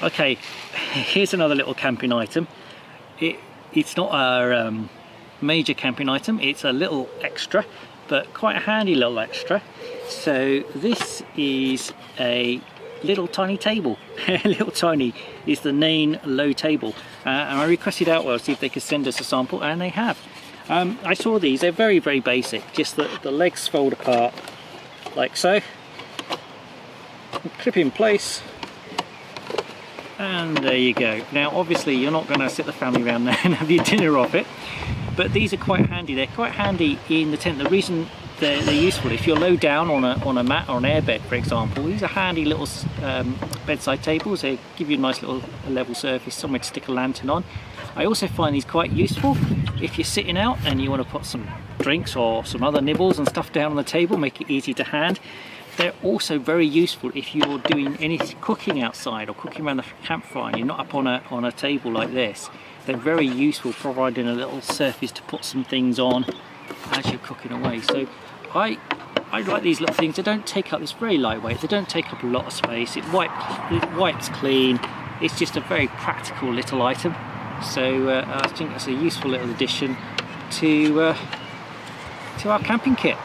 Okay, here's another little camping item. It's not a major camping item, it's a little extra, but quite a handy little extra. So this is a little tiny table. Little tiny is the Nain low table, and I requested Outwell to see if they could send us a sample, and they have. I saw these, they're very basic, just the legs fold apart like so, clip in place, and there you go. Now obviously you're not going to sit the family around there and have your dinner off it, but these are quite handy. They're quite handy in the tent. The reason they're useful, if you're low down on a mat or an airbed, for example, these are handy little bedside tables. They give you a nice little level surface, somewhere to stick a lantern on. I also find these quite useful if you're sitting out and you want to put some drinks or some other nibbles and stuff down on the table, make it easy to hand. They're also very useful if you're doing any cooking outside or cooking around the campfire and you're not up on a table like this. They're very useful, providing a little surface to put some things on as you're cooking away. So I like these little things. They don't take up, it's very lightweight, they don't take up a lot of space, it wipes clean. It's just a very practical little item. So I think that's a useful little addition to our camping kit.